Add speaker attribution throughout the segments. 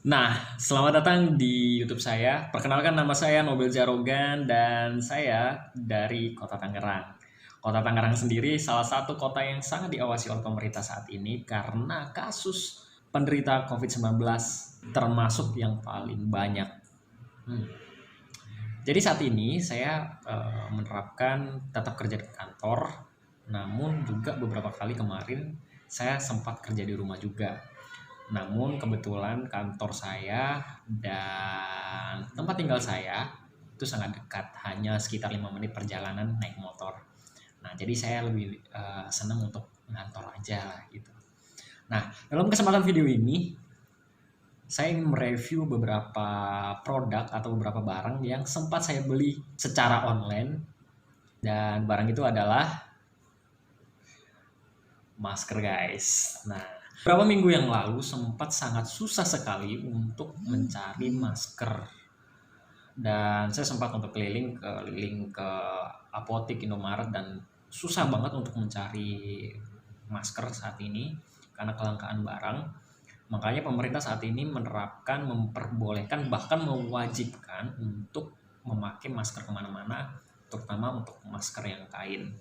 Speaker 1: Nah, selamat datang di YouTube saya. Perkenalkan nama saya Nobel Jarogan dan saya dari Kota Tangerang. Kota Tangerang sendiri salah satu kota yang sangat diawasi oleh pemerintah saat ini karena kasus penderita COVID-19 termasuk yang paling banyak. Hmm. Jadi saat ini saya menerapkan tetap kerja di kantor, namun juga beberapa kali kemarin saya sempat kerja di rumah juga. Namun kebetulan kantor saya dan tempat tinggal saya itu sangat dekat, hanya sekitar 5 menit perjalanan naik motor. Nah, jadi saya lebih senang untuk ngantor aja lah gitu. Nah, dalam kesempatan video ini saya ingin mereview beberapa produk atau beberapa barang yang sempat saya beli secara online, dan barang itu adalah masker, guys. Nah, beberapa minggu yang lalu sempat sangat susah sekali untuk mencari masker, dan saya sempat untuk keliling ke apotek, Indomaret, dan susah banget untuk mencari masker saat ini karena kelangkaan barang. Makanya pemerintah saat ini menerapkan, memperbolehkan, bahkan mewajibkan untuk memakai masker kemana-mana, terutama untuk masker yang kain.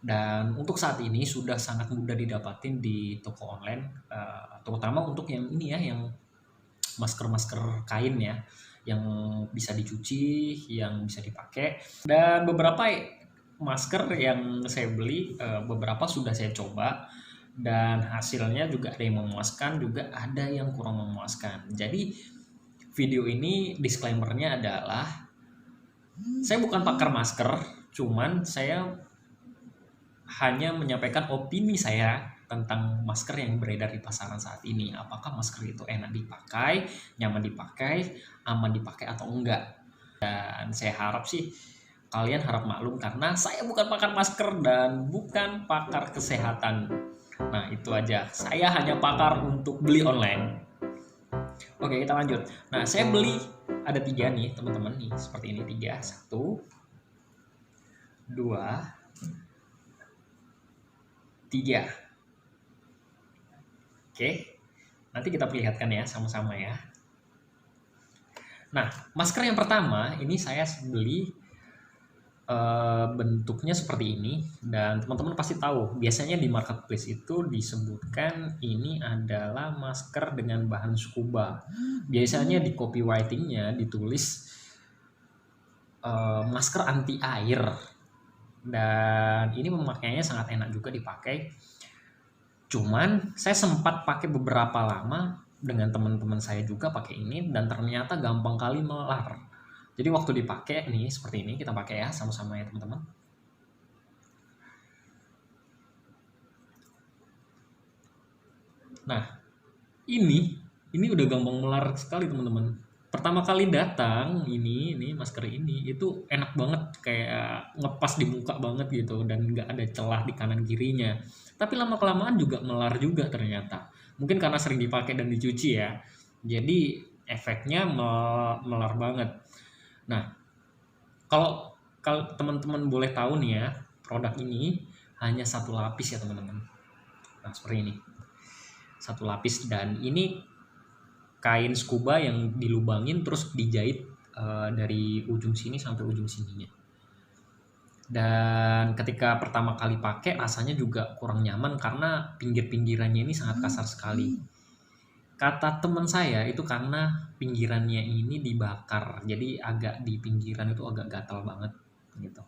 Speaker 1: Dan untuk saat ini sudah sangat mudah didapatin di toko online, terutama untuk yang ini ya, yang masker-masker kain ya, yang bisa dicuci, yang bisa dipakai. Dan beberapa masker yang saya beli, beberapa sudah saya coba, dan hasilnya juga ada yang memuaskan, juga ada yang kurang memuaskan. Jadi video ini disclaimer-nya adalah saya bukan pakar masker, cuman saya hanya menyampaikan opini saya tentang masker yang beredar di pasaran saat ini. Apakah masker itu enak dipakai, nyaman dipakai, aman dipakai atau enggak. Dan saya harap sih kalian harap maklum karena saya bukan pakar masker dan bukan pakar kesehatan. Nah, itu aja. Saya hanya pakar untuk beli online. Oke, kita lanjut. Nah, saya beli ada 3 nih, teman-teman nih. Seperti ini 3. 1, 2, 3. Oke. Nanti kita perlihatkan ya sama-sama ya. Nah, masker yang pertama ini saya beli bentuknya seperti ini, dan teman-teman pasti tahu biasanya di marketplace itu disebutkan ini adalah masker dengan bahan scuba. Biasanya di copywritingnya ditulis masker anti air, dan ini pemakaiannya sangat enak juga dipakai. Cuman saya sempat pakai beberapa lama dengan teman-teman saya juga pakai ini, dan ternyata gampang kali melar. Jadi waktu dipakai nih seperti ini, kita pakai ya sama-sama ya teman-teman. Nah, ini udah gampang melar sekali teman-teman. Pertama kali datang ini masker ini itu enak banget, kayak ngepas di muka banget gitu, dan nggak ada celah di kanan kirinya. Tapi lama kelamaan juga melar juga ternyata. Mungkin karena sering dipakai dan dicuci ya. Jadi efeknya melar banget. Nah, kalau kalau teman-teman boleh tahu nih ya, produk ini hanya satu lapis ya teman-teman. Nah, seperti ini. Satu lapis, dan ini kain scuba yang dilubangin terus dijahit dari ujung sini sampai ujung sininya. Dan ketika pertama kali pakai rasanya juga kurang nyaman karena pinggir-pinggirannya ini sangat kasar sekali. Kata teman saya itu karena pinggirannya ini dibakar, jadi agak di pinggiran itu agak gatal banget gitu.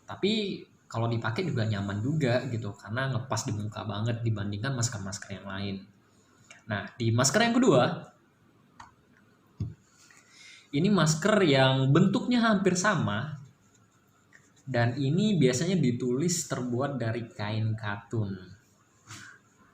Speaker 1: Tapi kalau dipakai juga nyaman juga gitu karena ngepas di muka banget dibandingkan masker-masker yang lain. Nah, di masker yang kedua, ini masker yang bentuknya hampir sama, dan ini biasanya ditulis terbuat dari kain katun.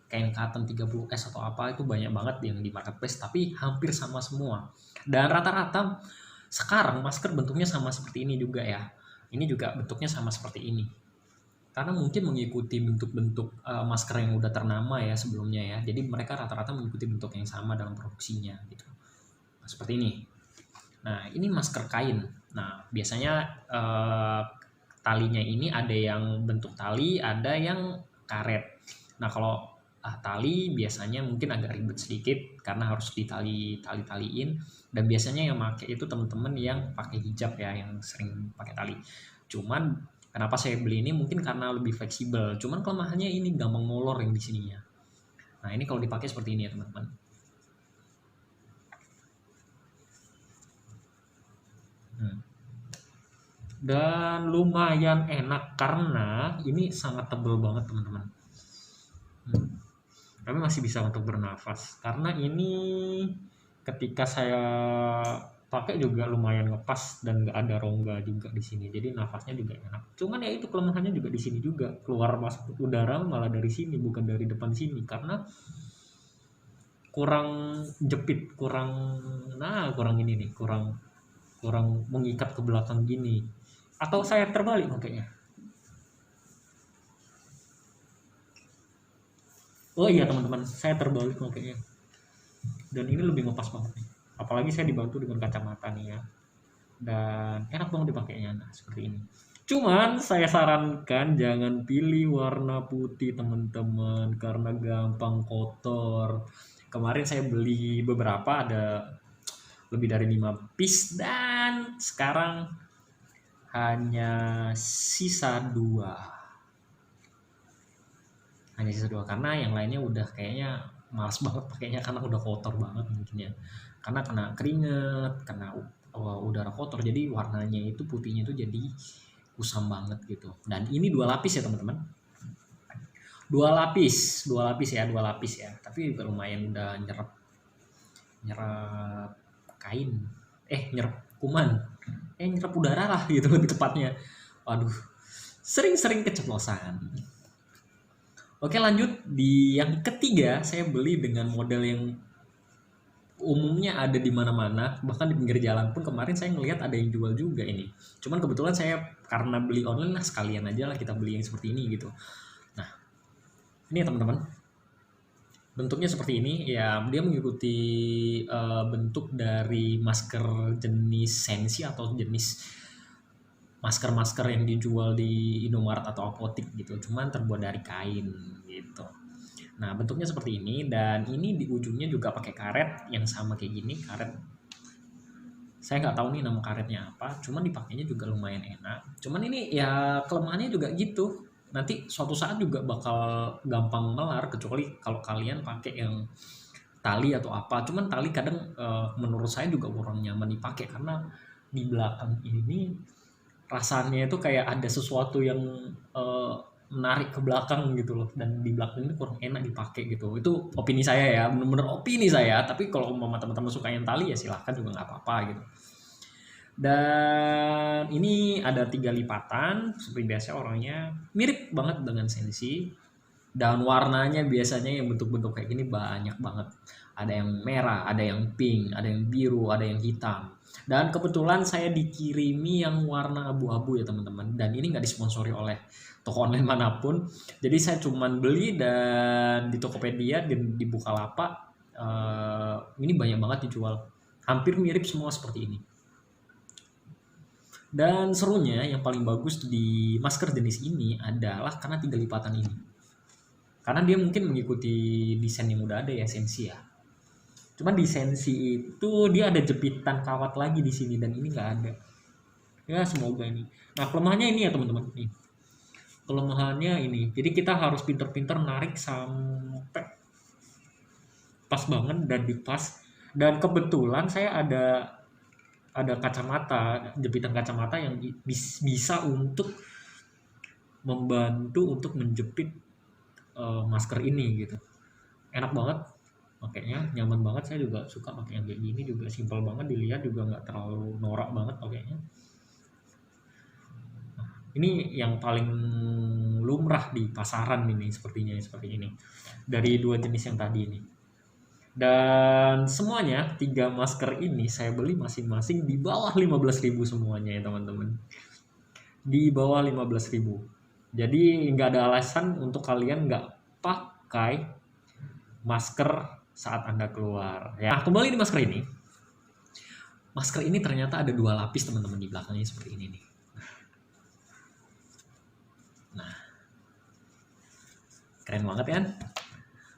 Speaker 1: Kain katun 30S atau apa, itu banyak banget yang di marketplace, tapi hampir sama semua. Dan rata-rata sekarang masker bentuknya sama seperti ini juga ya. Ini juga bentuknya sama seperti ini. Karena mungkin mengikuti bentuk-bentuk masker yang udah ternama ya sebelumnya ya. Jadi mereka rata-rata mengikuti bentuk yang sama dalam produksinya gitu. Nah, seperti ini. Nah, ini masker kain. Nah, biasanya talinya ini ada yang bentuk tali, ada yang karet. Nah, kalau tali biasanya mungkin agak ribet sedikit karena harus ditali-taliin, dan biasanya yang pakai itu teman-teman yang pakai hijab ya, yang sering pakai tali. Cuman kenapa saya beli ini mungkin karena lebih fleksibel. Cuman kelemahannya ini gampang molor yang di sininya. Nah, ini kalau dipakai seperti ini ya, teman-teman. Dan lumayan enak karena ini sangat tebal banget, teman-teman. Tapi masih bisa untuk bernafas karena ini ketika saya pakai juga lumayan ngepas dan nggak ada rongga juga di sini, jadi nafasnya juga enak. Cuman ya itu kelemahannya juga di sini juga, keluar masuk udara malah dari sini bukan dari depan sini karena kurang jepit, kurang ini nih, kurang mengikat ke belakang gini. Atau saya terbalik makanya. Oh iya teman-teman, saya terbalik makanya. Dan ini lebih ngepas banget nih. Apalagi saya dibantu dengan kacamata nih ya. Dan enak banget dipakainya. Nah, seperti ini. Cuman saya sarankan jangan pilih warna putih teman-teman karena gampang kotor. Kemarin saya beli beberapa, ada lebih dari 5 piece dan sekarang hanya sisa 2. Hanya sisa 2 karena yang lainnya udah kayaknya malas banget pakainya karena udah kotor banget mungkin ya. Karena kena keringet, kena udara kotor, jadi warnanya itu putihnya itu jadi kusam banget gitu. Dan ini 2 lapis ya teman-teman. 2 lapis ya. Tapi juga lumayan udah nyerap kain. Nyerap kuman. Nyerap udara lah gitu lebih tepatnya. Waduh, sering-sering keceplosan. Oke, lanjut di yang ketiga, saya beli dengan model yang umumnya ada di mana-mana, bahkan di pinggir jalan pun kemarin saya ngelihat ada yang jual juga ini. Cuman kebetulan saya karena beli online lah, sekalian aja lah kita beli yang seperti ini gitu. Nah, ini ya teman-teman, bentuknya seperti ini ya, dia mengikuti bentuk dari masker jenis Sensi atau jenis masker-masker yang dijual di Indomaret atau apotik gitu, cuman terbuat dari kain gitu. Nah, bentuknya seperti ini dan ini di ujungnya juga pakai karet yang sama kayak gini, karet. Saya nggak tahu nih nama karetnya apa, cuman dipakainya juga lumayan enak. Cuman ini ya kelemahannya juga gitu. Nanti suatu saat juga bakal gampang melar kecuali kalau kalian pakai yang tali atau apa. Cuman tali kadang menurut saya juga kurang nyaman dipakai karena di belakang ini rasanya itu kayak ada sesuatu yang menarik ke belakang gitu loh, dan di belakang ini kurang enak dipakai gitu. Itu opini saya ya, bener-bener opini saya. Tapi kalau umpama teman-teman suka yang tali ya silahkan juga nggak apa-apa gitu. Dan ini ada 3 lipatan seperti biasa, orangnya mirip banget dengan Sensi. Dan warnanya biasanya yang bentuk-bentuk kayak gini banyak banget. Ada yang merah, ada yang pink, ada yang biru, ada yang hitam. Dan kebetulan saya dikirimi yang warna abu-abu ya teman-teman. Dan ini nggak disponsori oleh toko online manapun. Jadi saya cuman beli dan di Tokopedia dan di Bukalapak ini banyak banget dijual. Hampir mirip semua seperti ini. Dan serunya yang paling bagus di masker jenis ini adalah karena 3 lipatan ini. Karena dia mungkin mengikuti desain yang udah ada ya, Sensi ya. Cuman di Sensi itu dia ada jepitan kawat lagi di sini dan ini nggak ada. Ya semoga ini. Nah, kelemahannya ini ya teman-teman. Nih. Kelemahannya ini. Jadi kita harus pinter-pinter narik sampai pas banget dan dipas. Dan kebetulan saya ada kacamata, jepitan kacamata yang bisa untuk membantu untuk menjepit masker ini gitu. Enak banget pakainya, nyaman banget. Saya juga suka pakai yang kayak gini, juga simpel banget dilihat, juga nggak terlalu norak banget pakainya. Nah, ini yang paling lumrah di pasaran ini sepertinya seperti ini dari 2 jenis yang tadi ini. Dan semuanya 3 masker ini saya beli masing-masing di bawah 15.000 semuanya ya teman-teman. Di bawah 15.000. Jadi nggak ada alasan untuk kalian nggak pakai masker saat Anda keluar. Ya, kembali di masker ini. Masker ini ternyata ada 2 lapis teman-teman, di belakangnya seperti ini nih. Nah, keren banget kan?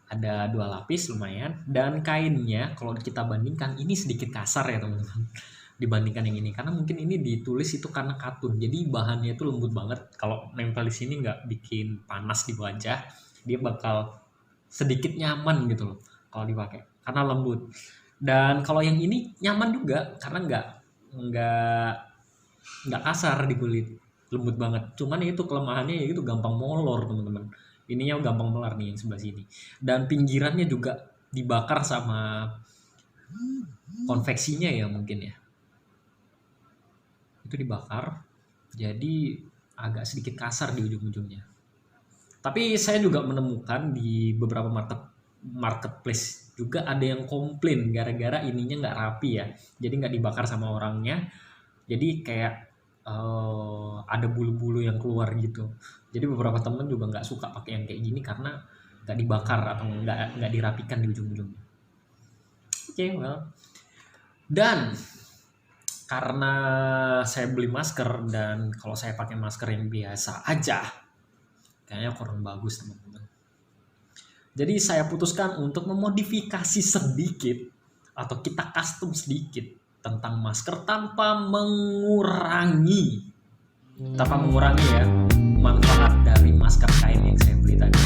Speaker 1: Ada 2 lapis lumayan, dan kainnya kalau kita bandingkan ini sedikit kasar ya teman-teman, dibandingkan yang ini. Karena mungkin ini ditulis itu karena katun, jadi bahannya itu lembut banget. Kalau nempel di sini nggak bikin panas di wajah, dia bakal sedikit nyaman gitu loh kalau dipakai, karena lembut. Dan kalau yang ini nyaman juga karena nggak nggak kasar di kulit, lembut banget. Cuman itu kelemahannya ya itu gampang molor teman-teman. Ininya gampang melar nih yang sebelah sini, dan pinggirannya juga dibakar sama konveksinya ya mungkin ya, itu dibakar jadi agak sedikit kasar di ujung-ujungnya. Tapi saya juga menemukan di beberapa marketplace juga ada yang komplain gara-gara ininya nggak rapi ya, jadi nggak dibakar sama orangnya, jadi kayak ada bulu-bulu yang keluar gitu. Jadi beberapa temen juga nggak suka pakai yang kayak gini karena nggak dibakar atau nggak dirapikan di ujung-ujungnya. Oke, well. Dan karena saya beli masker dan kalau saya pakai masker yang biasa aja, kayaknya kurang bagus teman-teman. Jadi saya putuskan untuk memodifikasi sedikit atau kita custom sedikit tentang masker tanpa mengurangi ya manfaat dari masker kain yang saya beli tadi.